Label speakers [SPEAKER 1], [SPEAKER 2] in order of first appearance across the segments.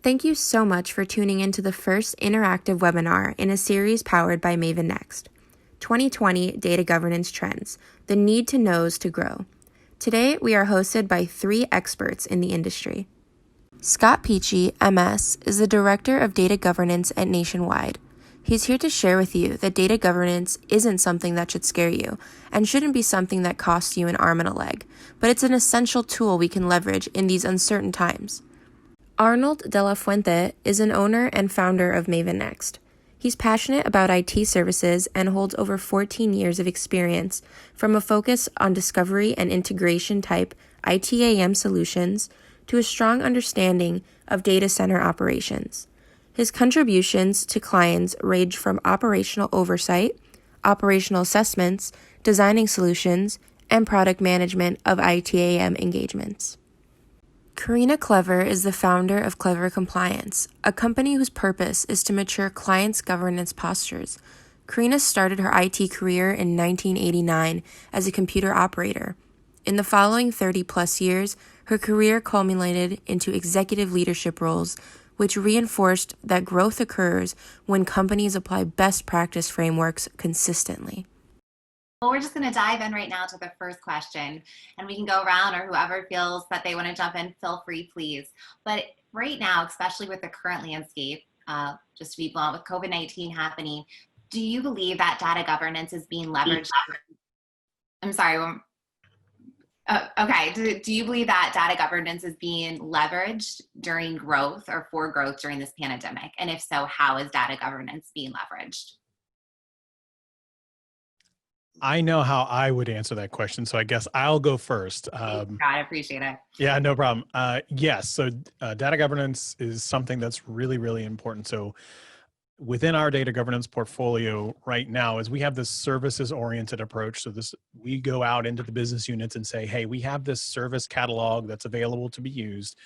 [SPEAKER 1] Thank you so much for tuning into the first interactive webinar in a series powered by MavenNext. 2020 Data Governance Trends, the Need to Knows to Grow. Today, we are hosted by 3 experts in the industry. Scott Peachy, MS, is the Director of Data Governance at Nationwide. He's here to share with you that data governance isn't something that should scare you and shouldn't be something that costs you an arm and a leg, but it's an essential tool we can leverage in these uncertain times. Arnold De La Fuente is an owner and founder of MavenNext. He's passionate about IT services and holds over 14 years of experience from a focus on discovery and integration type ITAM solutions to a strong understanding of data center operations. His contributions to clients range from operational oversight, operational assessments, designing solutions, and product management of ITAM engagements. Karina Clever is the founder of Clever Compliance, a company whose purpose is to mature clients' governance postures. Karina started her IT career in 1989 as a computer operator. In the following 30-plus years, her career culminated into executive leadership roles, which reinforced that growth occurs when companies apply best practice frameworks consistently.
[SPEAKER 2] Well, we're just going to dive in right now to the first question, and we can go around, or whoever feels that they want to jump in, feel free, please. But right now, especially with the current landscape, just to be blunt, with COVID-19 happening, do you believe that data governance is being leveraged? I'm sorry. Okay. Do you believe that data governance is being leveraged during growth or for growth during this pandemic? And if so, how is data governance being leveraged?
[SPEAKER 3] I know how I would answer that question, so I guess I'll go first.
[SPEAKER 2] I appreciate it.
[SPEAKER 3] Yeah, no problem. Yes, so data governance is something that's really, really important. So within our data governance portfolio right now is we have this services-oriented approach. So we go out into the business units and say, hey, we have this service catalog that's available to be used.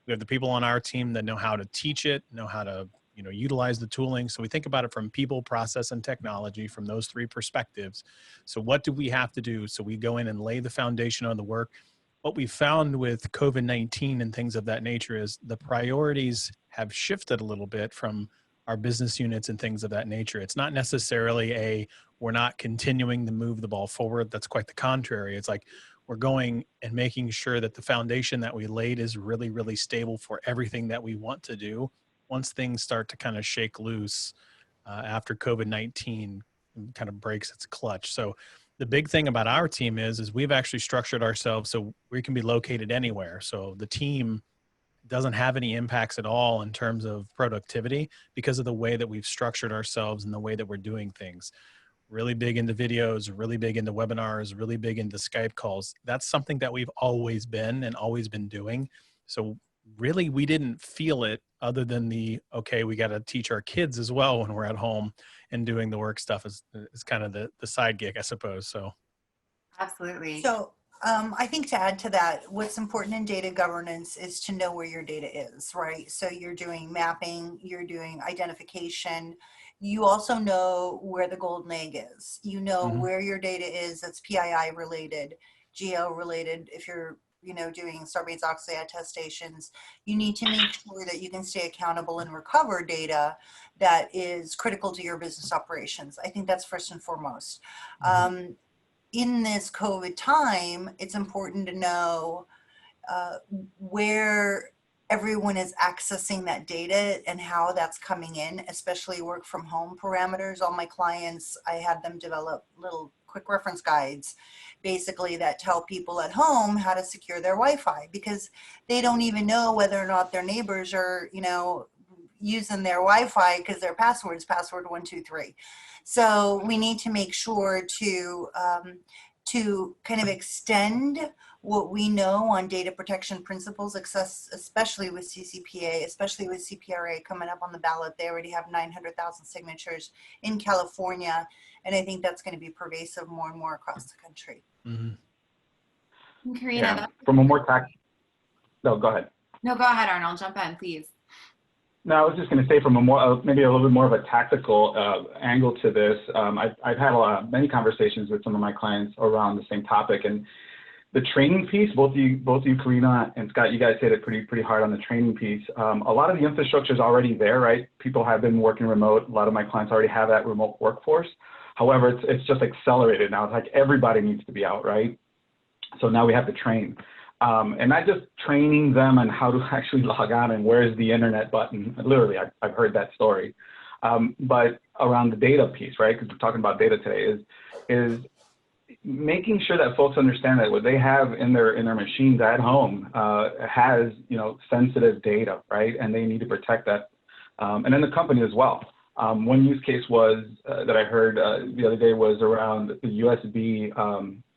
[SPEAKER 3] We have the people on our team that know how to teach it, know how to utilize the tooling. So we think about it from people, process, and technology from those 3 perspectives. So what do we have to do? So we go in and lay the foundation on the work. What we found with COVID-19 and things of that nature is the priorities have shifted a little bit from our business units and things of that nature. It's not necessarily we're not continuing to move the ball forward. That's quite the contrary. It's like we're going and making sure that the foundation that we laid is really, really stable for everything that we want to do once things start to kind of shake loose after COVID-19 kind of breaks its clutch. So the big thing about our team is we've actually structured ourselves so we can be located anywhere. So the team doesn't have any impacts at all in terms of productivity because of the way that we've structured ourselves and the way that we're doing things. Really big into videos, really big into webinars, really big into Skype calls. That's something that we've always been doing. So really, we didn't feel it other than okay, we got to teach our kids as well when we're at home, and doing the work stuff is kind of the side gig, I suppose. So.
[SPEAKER 2] Absolutely.
[SPEAKER 4] So I think to add to that, what's important in data governance is to know where your data is, right? So you're doing mapping, you're doing identification. You also know where the golden egg is. You know where your data is that's PII related, GL related. If you're doing Sarbanes-Oxley attestations, you need to make sure that you can stay accountable and recover data that is critical to your business operations. I think that's first and foremost. In this COVID time, it's important to know where everyone is accessing that data and how that's coming in, especially work from home parameters. All my clients, I had them develop little quick reference guides, basically, that tell people at home how to secure their Wi-Fi, because they don't even know whether or not their neighbors are, using their Wi-Fi because their password is password 123. So we need to make sure to kind of extend what we know on data protection principles, especially with CCPA, especially with CPRA coming up on the ballot. They already have 900,000 signatures in California, and I think that's going to be pervasive more and more across the country.
[SPEAKER 2] Karina,
[SPEAKER 5] yeah. From a more no, go ahead.
[SPEAKER 2] No, go ahead, Arnold. Jump in, please.
[SPEAKER 5] No, I was just going to say from maybe a little bit more of a tactical angle to this. I've had many conversations with some of my clients around the same topic, and the training piece, both you, Karina and Scott, you guys hit it pretty hard on the training piece. A lot of the infrastructure is already there, right? People have been working remote. A lot of my clients already have that remote workforce. However, it's just accelerated now. It's like everybody needs to be out, right? So now we have to train. And not just training them on how to actually log on and where's the internet button. Literally, I've heard that story. But around the data piece, right? Because we're talking about data today, is making sure that folks understand that what they have in their machines at home has, you know, sensitive data, right? And they need to protect that. And then the company as well. One use case was that I heard the other day was around the USB,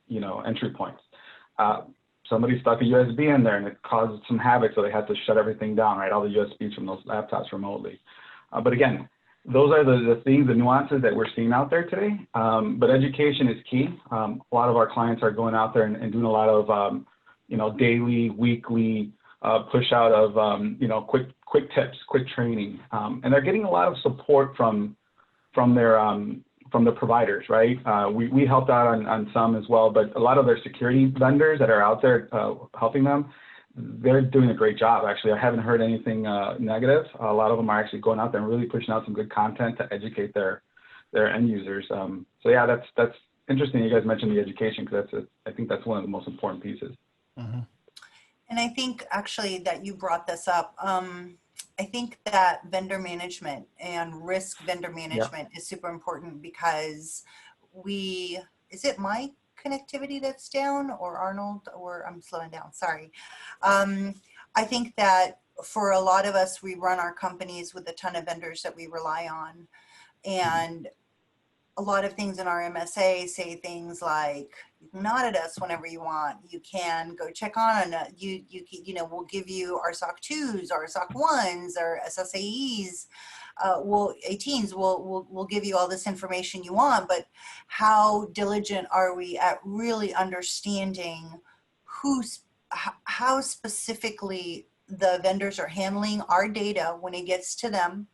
[SPEAKER 5] you know, entry points. Somebody stuck a USB in there and it caused some havoc, so they had to shut everything down, right? All the USBs from those laptops remotely. But again, those are the things, the nuances that we're seeing out there today. But education is key. A lot of our clients are going out there and doing a lot of, you know, daily, weekly push out of, you know, quick tips, quick training. And they're getting a lot of support from the providers, right? We helped out on some as well, but a lot of their security vendors that are out there helping them, they're doing a great job. Actually, I haven't heard anything negative. A lot of them are actually going out there and really pushing out some good content to educate their end users. So yeah, that's interesting. You guys mentioned the education, because I think that's one of the most important pieces.
[SPEAKER 3] Mm-hmm.
[SPEAKER 4] And I think actually that you brought this up. I think that vendor management and risk vendor management is super important, because is it my connectivity that's down, or Arnold, or I'm slowing down, sorry. I think that for a lot of us, we run our companies with a ton of vendors that we rely on. And a lot of things in our MSA say things like, you can audit us whenever you want. You can go check on you know, we'll give you our SOC 2s, our SOC 1s, our SSAEs, 18s. We'll give you all this information you want, but how diligent are we at really understanding how specifically the vendors are handling our data when it gets to them,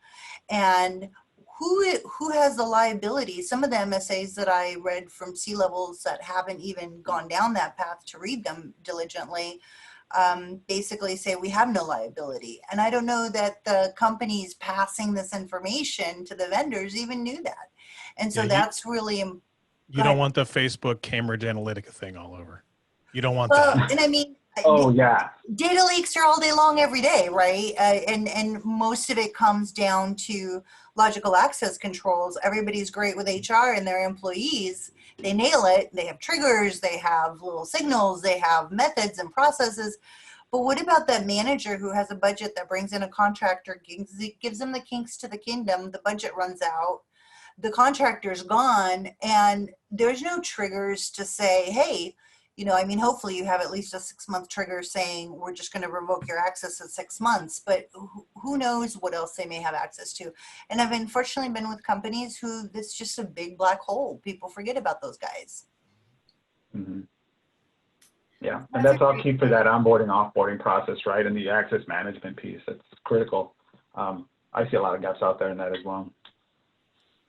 [SPEAKER 4] and who has the liability? Some of the MSAs that I read from C-levels that haven't even gone down that path to read them diligently basically say we have no liability. And I don't know that the companies passing this information to the vendors even knew that. And so that's really important.
[SPEAKER 3] You don't want the Facebook Cambridge Analytica thing all over. You don't want
[SPEAKER 4] Well,
[SPEAKER 3] that.
[SPEAKER 4] and I mean,
[SPEAKER 5] Oh yeah.
[SPEAKER 4] Data leaks are all day long, every day, right? And most of it comes down to logical access controls. Everybody's great with HR and their employees. They nail it. They have triggers. They have little signals. They have methods and processes. But what about that manager who has a budget that brings in a contractor, gives them the kinks to the kingdom, the budget runs out, the contractor's gone, and there's no triggers to say, hey, you know, I mean, hopefully you have at least a 6-month trigger saying we're just going to revoke your access at 6 months, but who knows what else they may have access to. And I've unfortunately been with companies who it's just a big black hole. People forget about those guys.
[SPEAKER 5] Mm-hmm. Yeah, and that's all key for that onboarding, offboarding process, right? And the access management piece, that's critical. I see a lot of gaps out there in that as well.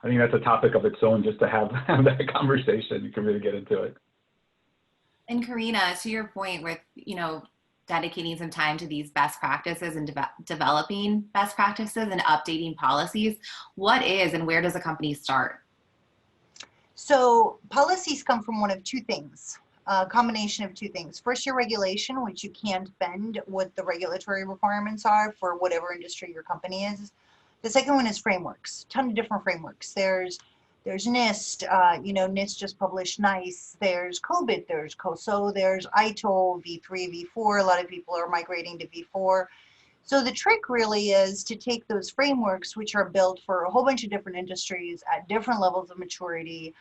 [SPEAKER 5] I think that's a topic of its own, just to have that conversation. You can really get into it.
[SPEAKER 2] And Karina, to your point with, you know, dedicating some time to these best practices and developing best practices and updating policies, what is and where does a company start?
[SPEAKER 4] So policies come from one of two things, a combination of two things. First, your regulation, which you can't bend what the regulatory requirements are for whatever industry your company is. The second one is frameworks, a ton of different frameworks. There's NIST, you know, NIST just published NICE, there's COBIT, there's COSO, there's ITIL, V3, V4, a lot of people are migrating to V4. So the trick really is to take those frameworks, which are built for a whole bunch of different industries at different levels of maturity,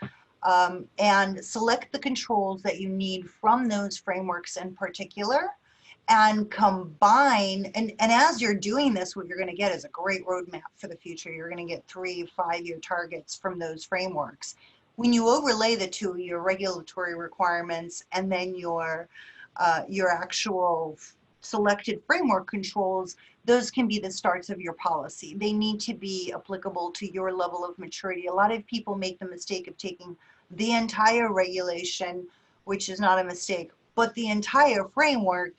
[SPEAKER 4] and select the controls that you need from those frameworks in particular, and combine, and as you're doing this, what you're going to get is a great roadmap for the future. You're going to get 3-5-year targets from those frameworks. When you overlay the two, your regulatory requirements and then your actual selected framework controls, those can be the starts of your policy. They need to be applicable to your level of maturity. A lot of people make the mistake of taking the entire regulation, which is not a mistake, but the entire framework,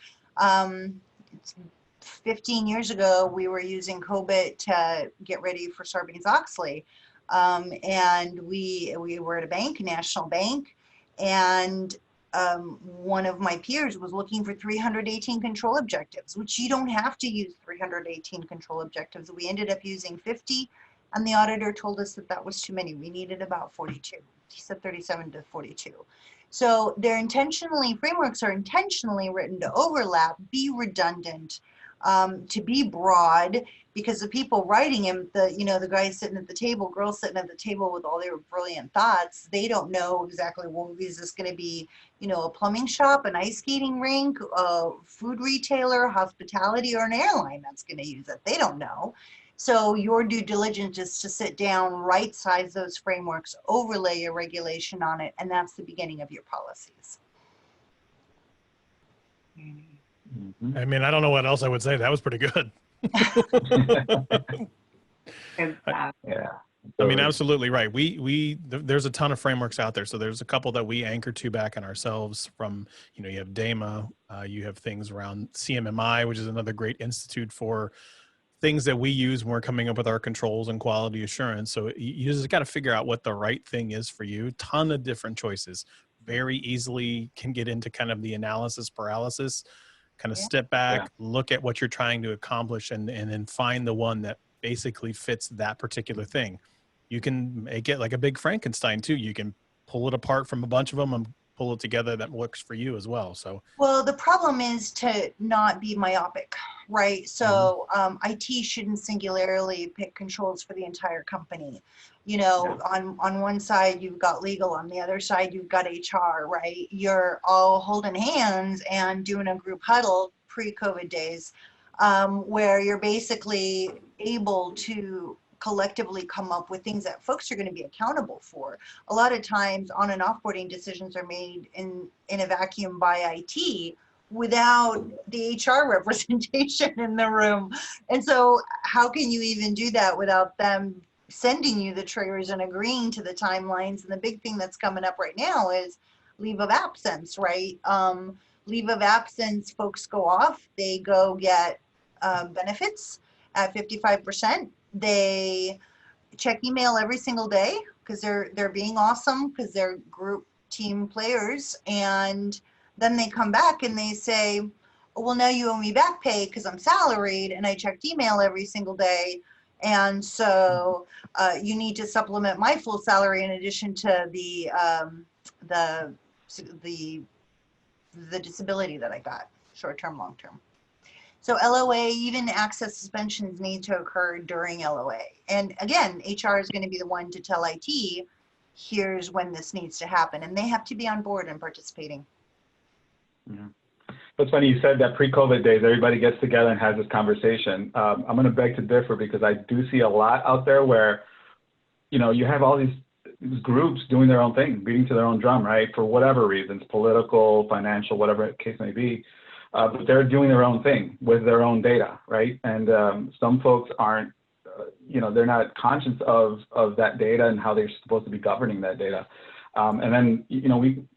[SPEAKER 4] 15 years ago, we were using COBIT to get ready for Sarbanes-Oxley. And we were at a bank, National Bank, and one of my peers was looking for 318 control objectives, which you don't have to use 318 control objectives. We ended up using 50, and the auditor told us that that was too many. We needed about 42. He said 37 to 42. So frameworks are intentionally written to overlap, be redundant, to be broad, because the people writing them, the guys sitting at the table, girls sitting at the table with all their brilliant thoughts, they don't know exactly, well, is this going to be, a plumbing shop, an ice skating rink, a food retailer, hospitality, or an airline that's going to use it? They don't know. So your due diligence is to sit down, right size those frameworks, overlay your regulation on it, and that's the beginning of your policies.
[SPEAKER 5] Mm-hmm.
[SPEAKER 3] I mean, I don't know what else I would say. That was pretty good.
[SPEAKER 5] Yeah.
[SPEAKER 3] I mean, absolutely right. There's a ton of frameworks out there. So there's a couple that we anchor to back on ourselves from, you have DAMA, you have things around CMMI, which is another great institute for things that we use when we're coming up with our controls and quality assurance. So you just got to figure out what the right thing is for you. Ton of different choices. Very easily can get into kind of the analysis paralysis, kind of step back, look at what you're trying to accomplish, and then find the one that basically fits that particular thing. You can make it like a big Frankenstein too. You can pull it apart from a bunch of them and pull it together that works for you as well. So,
[SPEAKER 4] well, the problem is to not be myopic, right? So IT shouldn't singularly pick controls for the entire company. On one side you've got legal, on the other side you've got HR, right? You're all holding hands and doing a group huddle pre-COVID days, where you're basically able to collectively come up with things that folks are going to be accountable for. A lot of times on and offboarding decisions are made in a vacuum by IT without the HR representation in the room. And so how can you even do that without them sending you the triggers and agreeing to the timelines? And the big thing that's coming up right now is leave of absence, right? Leave of absence, folks go off, they go get benefits at 55%. They check email every single day because they're being awesome, because they're group team players, and then they come back and they say, oh, well, now you owe me back pay because I'm salaried and I checked email every single day, and so you need to supplement my full salary in addition to the disability that I got, short-term, long-term. So LOA, even access suspensions need to occur during LOA. And again, HR is going to be the one to tell IT, here's when this needs to happen. And they have to be on board and participating.
[SPEAKER 5] Yeah. It's funny you said that pre-COVID days, everybody gets together and has this conversation. I'm going to beg to differ, because I do see a lot out there where, you have all these groups doing their own thing, beating to their own drum, right? For whatever reasons, political, financial, whatever the case may be. But they're doing their own thing with their own data, right? And some folks aren't, they're not conscious of that data and how they're supposed to be governing that data. And then,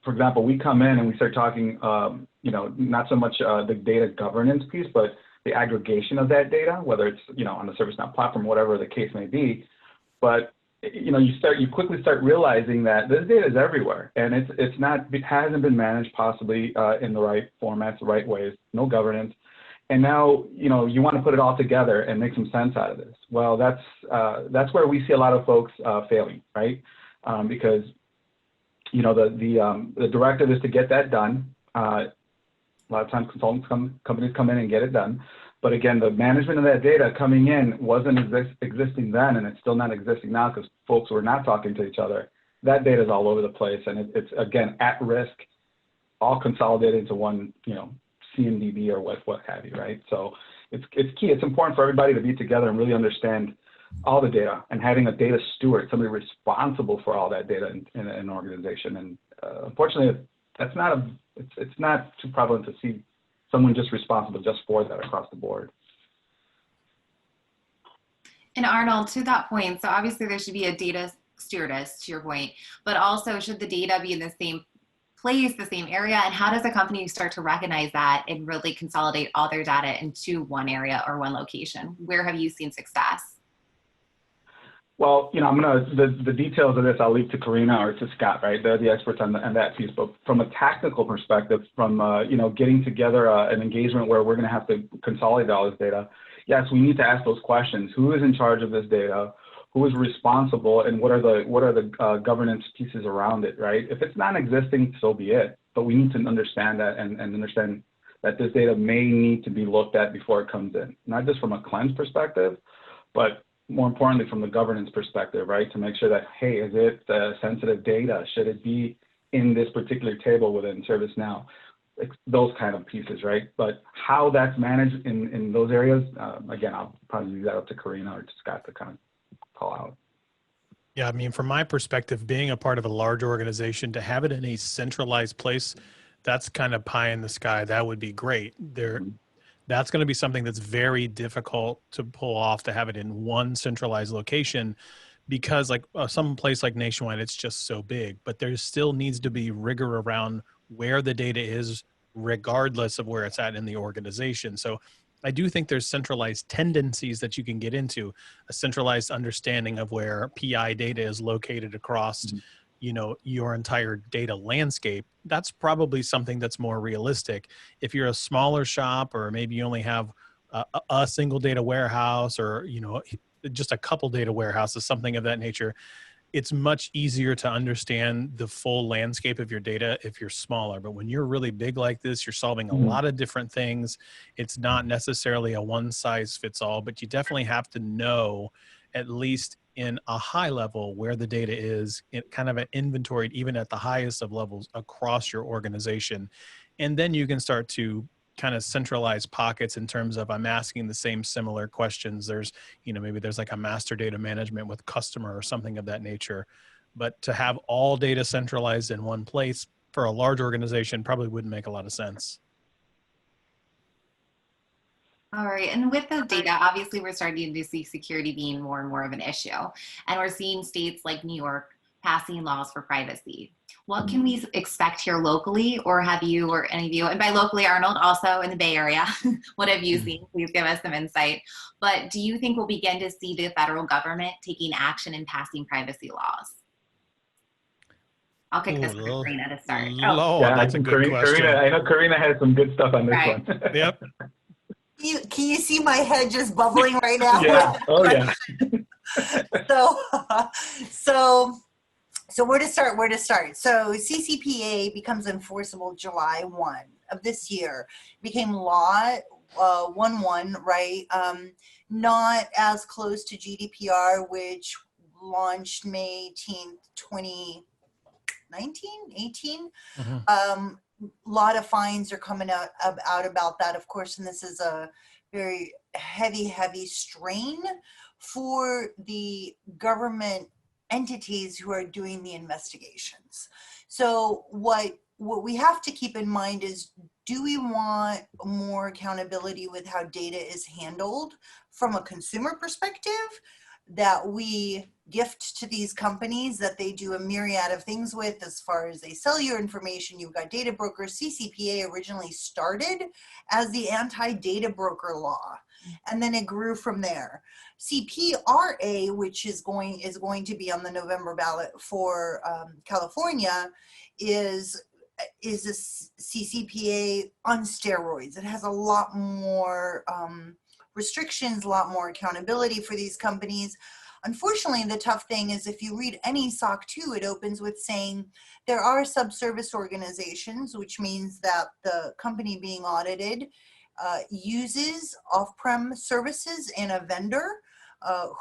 [SPEAKER 5] for example, we come in and we start talking, not so much the data governance piece, but the aggregation of that data, whether it's, on the ServiceNow platform, whatever the case may be. But you quickly start realizing that this data is everywhere, and it hasn't been managed possibly in the right formats, the right ways, no governance. And now, you want to put it all together and make some sense out of this. Well, that's where we see a lot of folks failing, right? Because, the directive is to get that done. A lot of times companies come in and get it done. But again, the management of that data coming in wasn't existing then, and it's still not existing now because folks were not talking to each other. That data is all over the place, and it's again, at risk, all consolidated into one, CMDB or what have you, right? So it's key. It's important for everybody to be together and really understand all the data, and having a data steward, somebody responsible for all that data in an organization. And unfortunately, it's not too prevalent to see someone just responsible just for that across the board.
[SPEAKER 2] And Arnold, to that point, so obviously there should be a data stewardess, to your point, but also should the data be in the same place, the same area? And how does a company start to recognize that and really consolidate all their data into one area or one location? Where have you seen success?
[SPEAKER 5] Well, the details of this I'll leave to Karina or to Scott, right? They're the experts on that piece. But from a tactical perspective, from getting together an engagement where we're going to have to consolidate all this data, yes, we need to ask those questions. Who is in charge of this data? Who is responsible? And what are the governance pieces around it, right? If it's non-existing, so be it. But we need to understand that and understand that this data may need to be looked at before it comes in, not just from a cleanse perspective, but more importantly, from the governance perspective, right? To make sure that, hey, is it sensitive data? Should it be in this particular table within ServiceNow? Those kind of pieces, right? But how that's managed in those areas, again, I'll probably leave that up to Karina or to Scott to kind of call out.
[SPEAKER 3] Yeah, I mean, from my perspective, being a part of a large organization, to have it in a centralized place, that's kind of pie in the sky. That would be great. That's going to be something that's very difficult to pull off, to have it in one centralized location, because like some place like Nationwide, it's just so big. But there still needs to be rigor around where the data is, regardless of where it's at in the organization. So I do think there's centralized tendencies that you can get into, a centralized understanding of where PI data is located across your entire data landscape. That's probably something that's more realistic. If you're a smaller shop, or maybe you only have a single data warehouse, or just a couple data warehouses, something of that nature, it's much easier to understand the full landscape of your data if you're smaller. But when you're really big like this, you're solving a lot of different things. It's not necessarily a one size fits all, but you definitely have to know, at least in a high level, where the data is, kind of an inventory, even at the highest of levels across your organization. And then you can start to kind of centralize pockets in terms of, I'm asking the same similar questions. There's, maybe there's like a master data management with customer or something of that nature. But to have all data centralized in one place for a large organization probably wouldn't make a lot of sense.
[SPEAKER 2] All right, and with the data, obviously we're starting to see security being more and more of an issue. And we're seeing states like New York passing laws for privacy. What can we expect here locally, or have you or any of you, and by locally, Arnold, also in the Bay Area, what have you seen? Please give us some insight. But do you think we'll begin to see the federal government taking action and passing privacy laws? I'll kick this to Karina to start.
[SPEAKER 3] That's a good question.
[SPEAKER 5] Karina, I know Karina has some good stuff on this one.
[SPEAKER 3] Yep.
[SPEAKER 4] Can you see my head just bubbling right now?
[SPEAKER 5] Yeah. Oh, yeah.
[SPEAKER 4] So where to start? So CCPA becomes enforceable July 1 of this year. It became law 1/1, right? Not as close to GDPR, which launched May 18th, 2019, 18. A lot of fines are coming out about that, of course, and this is a very heavy strain for the government entities who are doing the investigations. So what we have to keep in mind is, do we want more accountability with how data is handled from a consumer perspective, that we gift to these companies that they do a myriad of things with, as far as they sell your information? You've got data brokers. CCPA originally started as the anti-data broker law, and then it grew from there. CPRA, which is going to be on the November ballot for California, is a CCPA on steroids. It has a lot more restrictions, a lot more accountability for these companies. Unfortunately, the tough thing is, if you read any SOC 2, it opens with saying there are subservice organizations, which means that the company being audited uses off-prem services and a vendor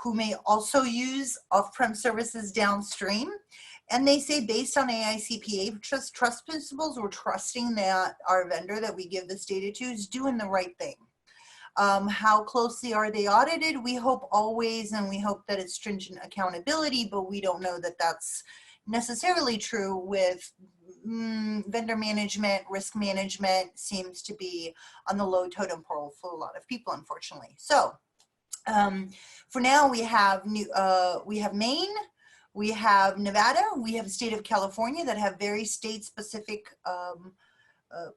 [SPEAKER 4] who may also use off-prem services downstream. And they say, based on AICPA trust principles, we're trusting that our vendor that we give this data to is doing the right thing. How closely are they audited? We hope always, and we hope that it's stringent accountability, but we don't know that that's necessarily true with vendor management. Risk management seems to be on the low totem pole for a lot of people, unfortunately. So for now, we have Maine, We have Nevada, we have the state of California that have very state-specific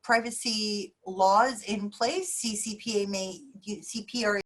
[SPEAKER 4] privacy laws in place. CPRA